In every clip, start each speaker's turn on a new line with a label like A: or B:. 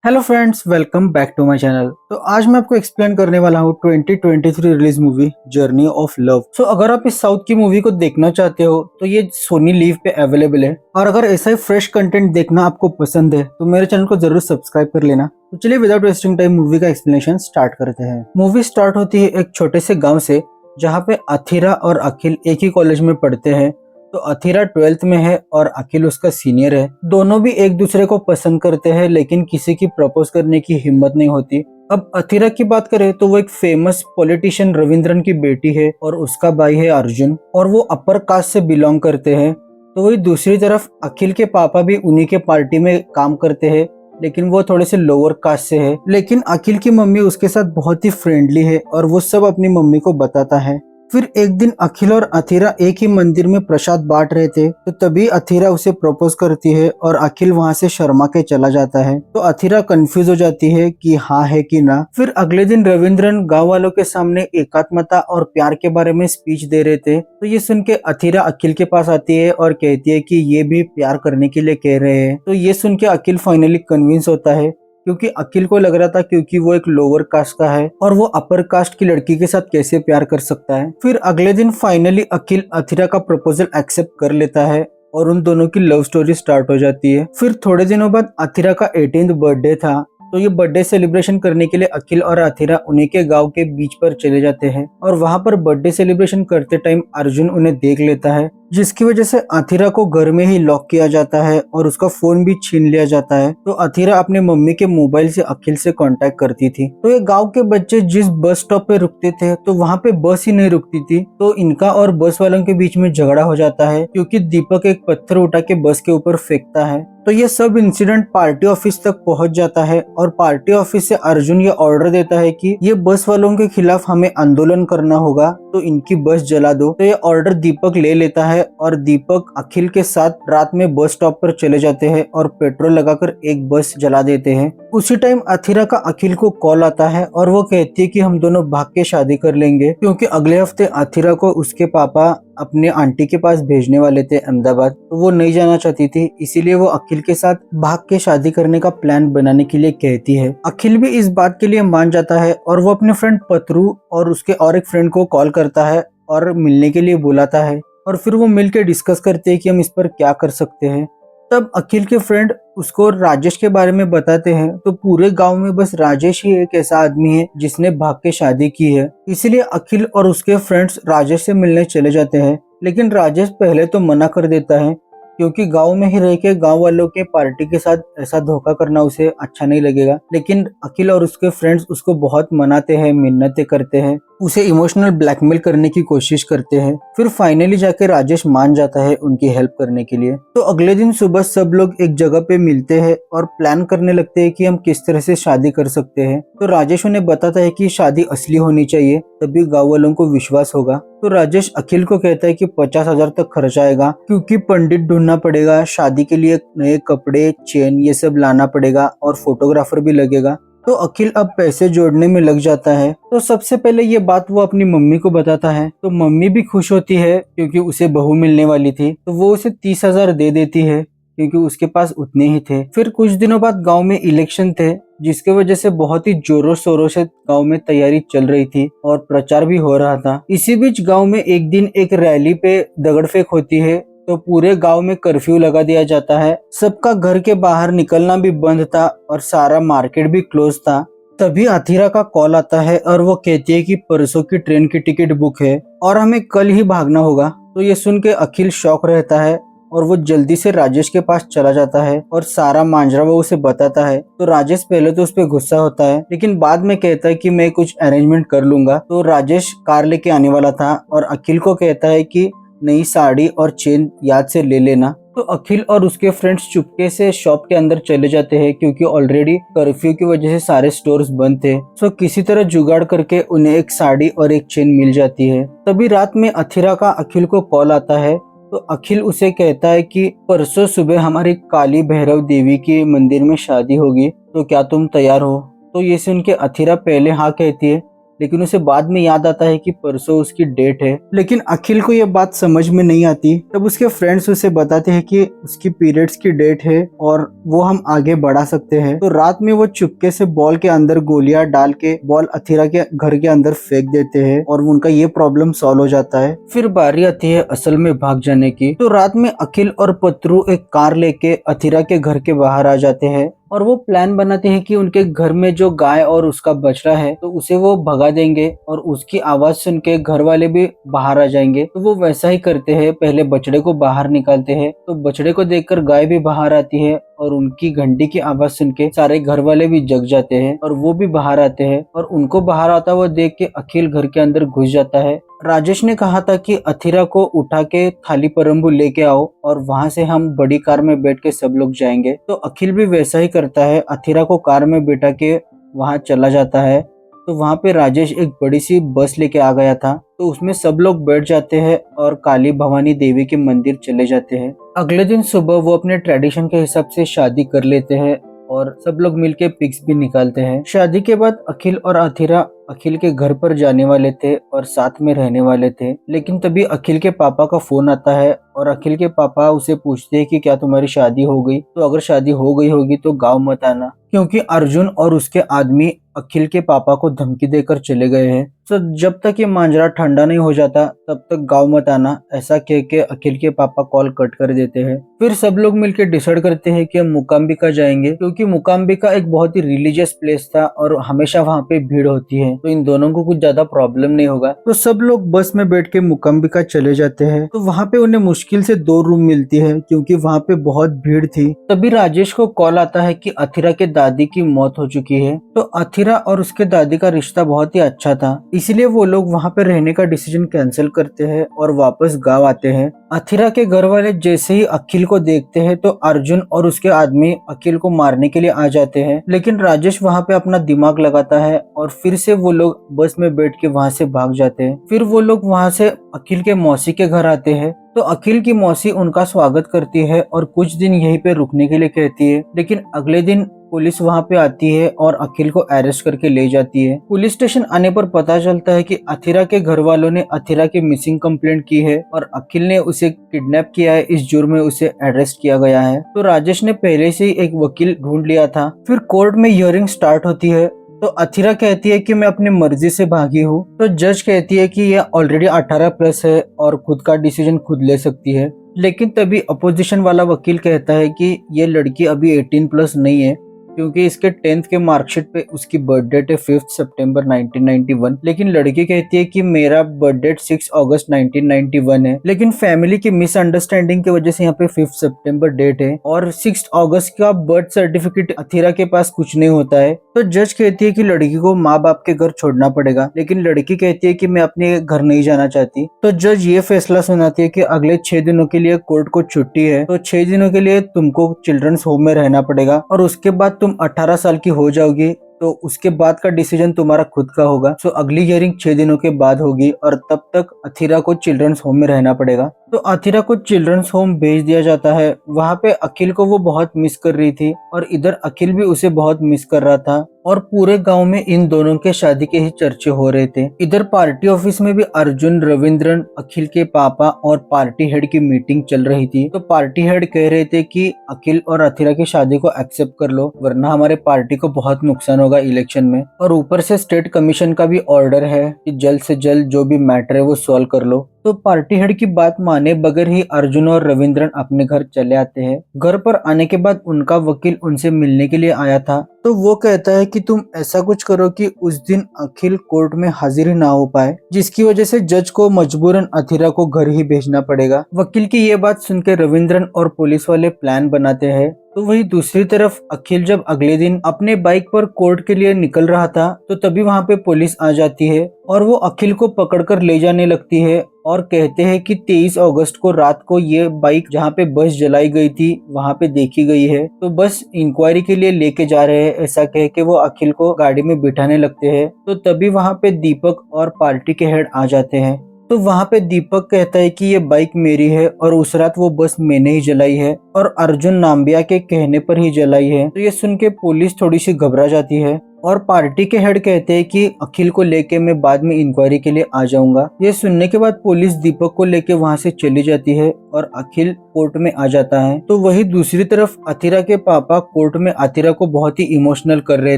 A: Hello friends, welcome back to my channel. तो आज मैं आपको एक्सप्लेन करने वाला हूँ 2023 release movie journey of love. So अगर आप इस साउथ की मूवी को देखना चाहते हो तो ये सोनी लीव पे अवेलेबल है। और अगर ऐसा ही फ्रेश कंटेंट देखना आपको पसंद है तो मेरे चैनल को जरूर सब्सक्राइब कर लेना। तो चलिए विदाउट वेस्टिंग टाइम मूवी का एक्सप्लेनेशन स्टार्ट करते हैं। मूवी स्टार्ट होती है एक छोटे से गाँव से, जहाँ पे अथिरा और अखिल एक ही कॉलेज में पढ़ते हैं। तो अथिरा 12th में है और अखिल उसका सीनियर है। दोनों भी एक दूसरे को पसंद करते हैं, लेकिन किसी की प्रपोज करने की हिम्मत नहीं होती। अब अथिरा की बात करें तो वो एक फेमस पॉलिटिशियन रविंद्रन की बेटी है और उसका भाई है अर्जुन, और वो अपर कास्ट से बिलोंग करते हैं। तो वही दूसरी तरफ अखिल के पापा भी उन्हीं के पार्टी में काम करते हैं, लेकिन वो थोड़े से लोअर कास्ट से है। लेकिन अखिल की मम्मी उसके साथ बहुत ही फ्रेंडली है और वो सब अपनी मम्मी को बताता है। फिर एक दिन अखिल और अथिरा एक ही मंदिर में प्रसाद बांट रहे थे, तो तभी अथिरा उसे प्रपोज करती है और अखिल वहां से शर्मा के चला जाता है। तो अथिरा कंफ्यूज हो जाती है कि हाँ है कि ना। फिर अगले दिन रविंद्रन गांव वालों के सामने एकात्मता और प्यार के बारे में स्पीच दे रहे थे। तो ये सुन के अथिरा अखिल के पास आती है और कहती है कि ये भी प्यार करने के लिए कह रहे हैं। तो ये सुन के अखिल फाइनली कन्विंस होता है, क्योंकि अखिल को लग रहा था क्योंकि वो एक लोअर कास्ट का है और वो अपर कास्ट की लड़की के साथ कैसे प्यार कर सकता है। फिर अगले दिन फाइनली अखिल अथिरा का प्रपोजल एक्सेप्ट कर लेता है और उन दोनों की लव स्टोरी स्टार्ट हो जाती है। फिर थोड़े दिनों बाद अथिरा का 18th बर्थडे था। तो ये बर्थडे सेलिब्रेशन करने के लिए अखिल और अथिरा उन्हीं के गांव के बीच पर चले जाते हैं, और वहां पर बर्थडे सेलिब्रेशन करते टाइम अर्जुन उन्हें देख लेता है, जिसकी वजह से अथिरा को घर में ही लॉक किया जाता है और उसका फोन भी छीन लिया जाता है। तो अथिरा अपने मम्मी के मोबाइल से अखिल से कांटेक्ट करती थी। तो ये गांव के बच्चे जिस बस स्टॉप पे रुकते थे तो वहां पे बस ही नहीं रुकती थी। तो इनका और बस वालों के बीच में झगड़ा हो जाता है, क्योंकि दीपक एक पत्थर उठा के बस के ऊपर फेंकता है। तो ये सब इंसिडेंट पार्टी ऑफिस तक पहुंच जाता है और पार्टी ऑफिस से अर्जुन ये ऑर्डर देता है कि ये बस वालों के खिलाफ हमें आंदोलन करना होगा, तो इनकी बस जला दो। तो ये ऑर्डर दीपक ले लेता है और दीपक अखिल के साथ रात में बस स्टॉप पर चले जाते हैं और पेट्रोल लगाकर एक बस जला देते हैं। उसी टाइम अथिरा का अखिल को कॉल आता है और वो कहती है कि हम दोनों भाग के शादी कर लेंगे, क्योंकि अगले हफ्ते अथिरा को उसके पापा अपने आंटी के पास भेजने वाले थे अहमदाबाद। तो वो नहीं जाना चाहती थी, इसीलिए वो अखिल के साथ भाग के शादी करने का प्लान बनाने के लिए कहती है। अखिल भी इस बात के लिए मान जाता है और वो अपने फ्रेंड पतरू और उसके और एक फ्रेंड को कॉल करता है और मिलने के लिए बुलाता है, और फिर वो मिलकर डिस्कस करते हैं कि हम इस पर क्या कर सकते हैं। तब अखिल के फ्रेंड उसको राजेश के बारे में बताते हैं। तो पूरे गांव में बस राजेश ही एक ऐसा आदमी है जिसने भाग के शादी की है, इसलिए अखिल और उसके फ्रेंड्स राजेश से मिलने चले जाते हैं। लेकिन राजेश पहले तो मना कर देता है, क्योंकि गांव में ही रह के गांव वालों के पार्टी के साथ ऐसा धोखा करना उसे अच्छा नहीं लगेगा। लेकिन अखिल और उसके फ्रेंड्स उसको बहुत मनाते हैं, मिन्नतें करते हैं, उसे इमोशनल ब्लैकमेल करने की कोशिश करते हैं। फिर फाइनली जाके राजेश मान जाता है उनकी हेल्प करने के लिए। तो अगले दिन सुबह सब लोग एक जगह पे मिलते हैं और प्लान करने लगते हैं कि हम किस तरह से शादी कर सकते हैं। तो राजेश उन्हें बताता है कि शादी असली होनी चाहिए, तभी गाँव वालों को विश्वास होगा। तो राजेश अखिल को कहता है कि 50,000 तक खर्च आएगा, क्योंकि पंडित ढूंढना पड़ेगा, शादी के लिए नए कपड़े, चेन ये सब लाना पड़ेगा और फोटोग्राफर भी लगेगा। तो अखिल अब पैसे जोड़ने में लग जाता है। तो सबसे पहले ये बात वो अपनी मम्मी को बताता है। तो मम्मी भी खुश होती है, क्योंकि उसे बहू मिलने वाली थी। तो वो उसे 30,000 दे देती है, क्योंकि उसके पास उतने ही थे। फिर कुछ दिनों बाद गांव में इलेक्शन थे, जिसके वजह से बहुत ही जोरों शोरों से गांव में तैयारी चल रही थी और प्रचार भी हो रहा था। इसी बीच गांव में एक दिन एक रैली पे दगड़फेंक होती है। तो पूरे गांव में कर्फ्यू लगा दिया जाता है, सबका घर के बाहर निकलना भी बंद था और सारा मार्केट भी क्लोज था। तभी अथिरा का कॉल आता है और वो कहती है कि परसों की ट्रेन की टिकट बुक है और हमें कल ही भागना होगा। तो ये सुन के अखिल शॉक रहता है और वो जल्दी से राजेश के पास चला जाता है और सारा मांजरा वो उसे बताता है। तो राजेश पहले तो उस पर गुस्सा होता है, लेकिन बाद में कहता है कि मैं कुछ अरेंजमेंट कर लूंगा। तो राजेश कार लेके आने वाला था और अखिल को कहता है कि नई साड़ी और चेन याद से ले लेना। तो अखिल और उसके फ्रेंड्स चुपके से शॉप के अंदर चले जाते हैं, क्योंकि ऑलरेडी कर्फ्यू की वजह से सारे स्टोर्स बंद थे। सो किसी तरह जुगाड़ करके उन्हें एक साड़ी और एक चेन मिल जाती है। तभी रात में अथिरा का अखिल को कॉल आता है। तो अखिल उसे कहता है कि परसों सुबह हमारी काली भैरव देवी के मंदिर में शादी होगी, तो क्या तुम तैयार हो। तो ये सुन के अथिरा पहले हाँ कहती है, लेकिन उसे बाद में याद आता है कि परसों उसकी डेट है। लेकिन अखिल को यह बात समझ में नहीं आती। तब उसके फ्रेंड्स उसे बताते हैं कि उसकी पीरियड्स की डेट है और वो हम आगे बढ़ा सकते हैं। तो रात में वो चुपके से बॉल के अंदर गोलियां डाल के बॉल अथिरा के घर के अंदर फेंक देते हैं और उनका ये प्रॉब्लम सॉल्व हो जाता है। फिर बारी आती है असल में भाग जाने की। तो रात में अखिल और पत्रू एक कार लेके अथिरा के घर के बाहर आ जाते हैं और वो प्लान बनाते हैं कि उनके घर में जो गाय और उसका बछड़ा है तो उसे वो भगा देंगे और उसकी आवाज सुन के घर वाले भी बाहर आ जाएंगे। तो वो वैसा ही करते हैं, पहले बछड़े को बाहर निकालते हैं। तो बछड़े को देखकर गाय भी बाहर आती है और उनकी घंटी की आवाज सुन के सारे घर वाले भी जग जाते हैं और वो भी बाहर आते हैं और उनको बाहर आता हुआ देख के अखिल घर के अंदर घुस जाता है। राजेश ने कहा था कि अथिरा को उठा के थाली परम्बू लेके आओ और वहां से हम बड़ी कार में बैठ के सब लोग जाएंगे। तो अखिल भी वैसा ही करता है, अथिरा को कार में बैठा के वहां चला जाता है। तो वहां पे राजेश एक बड़ी सी बस लेके आ गया था, तो उसमें सब लोग बैठ जाते हैं और काली भवानी देवी के मंदिर चले जाते हैं। अगले दिन सुबह वो अपने ट्रेडिशन के हिसाब से शादी कर लेते हैं और सब लोग मिलके पिक्स भी निकालते हैं। शादी के बाद अखिल और अथिरा अखिल के घर पर जाने वाले थे और साथ में रहने वाले थे। लेकिन तभी अखिल के पापा का फोन आता है और अखिल के पापा उसे पूछते हैं कि क्या तुम्हारी शादी हो गई? तो अगर शादी हो गई होगी तो गाँव मत आना, क्योंकि अर्जुन और उसके आदमी अखिल के पापा को धमकी देकर चले गए हैं। तो जब तक ये मांजरा ठंडा नहीं हो जाता तब तक गाँव मत आना, ऐसा कह के अखिल के पापा कॉल कट कर देते हैं। फिर सब लोग मिलकर डिसाइड करते हैं कि हम मुकाम्बिका जाएंगे, क्योंकि मुकाम्बिका एक बहुत ही रिलीजियस प्लेस था और हमेशा वहाँ पे भीड़ होती है, तो इन दोनों को कुछ ज्यादा प्रॉब्लम नहीं होगा। तो सब लोग बस में बैठ के मुकाम्बिका चले जाते हैं। तो वहाँ पे उन्हें मुश्किल से 2 रूम मिलती है क्योंकि वहाँ पे बहुत भीड़ थी। तभी राजेश को कॉल आता है कि अथिरा के दादी की मौत हो चुकी है। तो अथिरा और उसके दादी का रिश्ता बहुत ही अच्छा था, इसलिए वो लोग वहाँ पे रहने का डिसीजन कैंसिल करते हैं और वापस गाँव आते हैं। अथिरा के घर वाले जैसे ही अखिल को देखते हैं तो अर्जुन और उसके आदमी अखिल को मारने के लिए आ जाते हैं, लेकिन राजेश वहाँ पे अपना दिमाग लगाता है और फिर से वो लोग बस में बैठ के वहाँ से भाग जाते हैं। फिर वो लोग वहाँ से अखिल के मौसी के घर आते हैं। तो अखिल की मौसी उनका स्वागत करती है और कुछ दिन यहीं पे रुकने के लिए कहती है, लेकिन अगले दिन पुलिस वहां पे आती है और अखिल को अरेस्ट करके ले जाती है। पुलिस स्टेशन आने पर पता चलता है कि अथिरा के घर वालों ने अथिरा की मिसिंग कंप्लेंट की है और अखिल ने उसे किडनैप किया है, इस जुर्म में उसे अरेस्ट किया गया है। तो राजेश ने पहले से ही एक वकील ढूंढ लिया था। फिर कोर्ट में हियरिंग स्टार्ट होती है। तो अथिरा कहती है कि मैं अपनी मर्जी से भागी हूँ। तो जज कहती है कि यह ऑलरेडी 18+ है और खुद का डिसीजन खुद ले सकती है। लेकिन तभी अपोजिशन वाला वकील कहता है कि ये लड़की अभी 18+ नहीं है, क्योंकि इसके 10th के मार्कशीट पे उसकी बर्थ डेट है 5 सितंबर 1991। लेकिन लड़की कहती है कि मेरा बर्थ डेट 6 अगस्त 1991 है, लेकिन फैमिली की मिसअंडरस्टैंडिंग की वजह से यहाँ पे 5 सितंबर डेट है और 6 अगस्त का बर्थ सर्टिफिकेट अथिरा के पास कुछ नहीं होता है। तो जज कहती है कि लड़की को माँ बाप के घर छोड़ना पड़ेगा, लेकिन लड़की कहती है कि मैं अपने घर नहीं जाना चाहती। तो जज ये फैसला सुनाती है कि अगले 6 दिनों के लिए कोर्ट को छुट्टी है, तो 6 दिनों के लिए तुमको चिल्ड्रंस होम में रहना पड़ेगा और उसके बाद तुम 18 साल की हो जाओगी, तो उसके बाद का डिसीजन तुम्हारा खुद का होगा। सो अगली हियरिंग 6 दिनों के बाद होगी और तब तक अथिरा को चिल्ड्रंस होम में रहना पड़ेगा। तो अथिरा को चिल्ड्रंस होम भेज दिया जाता है। वहाँ पे अखिल को वो बहुत मिस कर रही थी और इधर अखिल भी उसे बहुत मिस कर रहा था और पूरे गांव में इन दोनों के शादी के ही चर्चे हो रहे थे। इधर पार्टी ऑफिस में भी अर्जुन, रविंद्रन, अखिल के पापा और पार्टी हेड की मीटिंग चल रही थी। तो पार्टी हेड कह रहे थे कि अखिल और अथिरा की शादी को एक्सेप्ट कर लो, वरना हमारे पार्टी को बहुत नुकसान होगा इलेक्शन में। और ऊपर से स्टेट कमीशन का भी ऑर्डर है कि जल्द से जल्द जो भी मैटर है वो सॉल्व कर लो। तो पार्टी हेड की बात माने बगैर ही अर्जुन और रविंद्रन अपने घर चले आते हैं। घर पर आने के बाद उनका वकील उनसे मिलने के लिए आया था। तो वो कहता है कि तुम ऐसा कुछ करो कि उस दिन अखिल कोर्ट में हाजिर ना हो पाए, जिसकी वजह से जज को मजबूरन अथिरा को घर ही भेजना पड़ेगा। वकील की ये बात सुनकर रविंद्रन और पुलिस वाले प्लान बनाते हैं। तो वही दूसरी तरफ अखिल जब अगले दिन अपने बाइक पर कोर्ट के लिए निकल रहा था तो तभी वहाँ पे पुलिस आ जाती है और वो अखिल को पकड़कर ले जाने लगती है और कहते हैं कि 23 अगस्त को रात को ये बाइक जहाँ पे बस जलाई गई थी वहाँ पे देखी गई है, तो बस इंक्वायरी के लिए लेके जा रहे हैं। ऐसा कह के वो अखिल को गाड़ी में बिठाने लगते हैं। तो तभी वहाँ पे दीपक और पार्टी के हेड आ जाते हैं। तो वहाँ पे दीपक कहता है कि ये बाइक मेरी है और उस रात वो बस मैंने ही जलाई है और अर्जुन नाम्बिया के कहने पर ही जलाई है। तो ये सुन के पुलिस थोड़ी सी घबरा जाती है और पार्टी के हेड कहते हैं कि अखिल को लेके मैं बाद में इंक्वायरी के लिए आ जाऊंगा। ये सुनने के बाद पुलिस दीपक को लेके वहाँ से चली जाती है और अखिल कोर्ट में आ जाता है। तो वही दूसरी तरफ अथिरा के पापा कोर्ट में अथिरा को बहुत ही इमोशनल कर रहे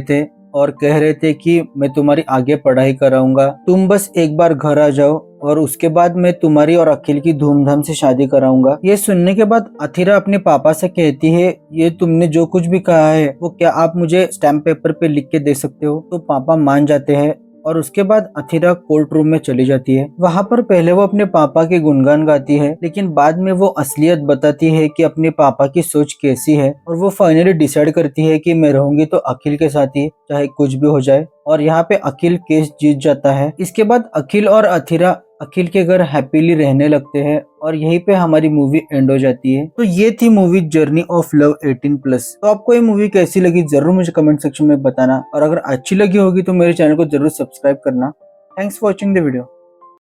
A: थे और कह रहे थे कि मैं तुम्हारी आगे पढ़ाई कराऊंगा, तुम बस एक बार घर आ जाओ और उसके बाद मैं तुम्हारी और अखिल की धूमधाम से शादी कराऊंगा। ये सुनने के बाद अथिरा अपने पापा से कहती है, ये तुमने जो कुछ भी कहा है वो क्या आप मुझे स्टैम्प पेपर पे लिख के दे सकते हो? तो पापा मान जाते हैं और उसके बाद अथिरा कोर्ट रूम में चली जाती है। वहाँ पर पहले वो अपने पापा के गुणगान गाती है, लेकिन बाद में वो असलियत बताती है कि अपने पापा की सोच कैसी है और वो फाइनली डिसाइड करती है कि मैं रहूंगी तो अखिल के साथ ही, चाहे कुछ भी हो जाए। और यहाँ पे अखिल केस जीत जाता है। इसके बाद अखिल और अथिरा अखिल के घर हैप्पीली रहने लगते हैं और यहीं पे हमारी मूवी एंड हो जाती है। तो ये थी मूवी जर्नी ऑफ लव 18+। तो आपको ये मूवी कैसी लगी जरूर मुझे कमेंट सेक्शन में बताना और अगर अच्छी लगी होगी तो मेरे चैनल को जरूर सब्सक्राइब करना। Thanks for watching the video.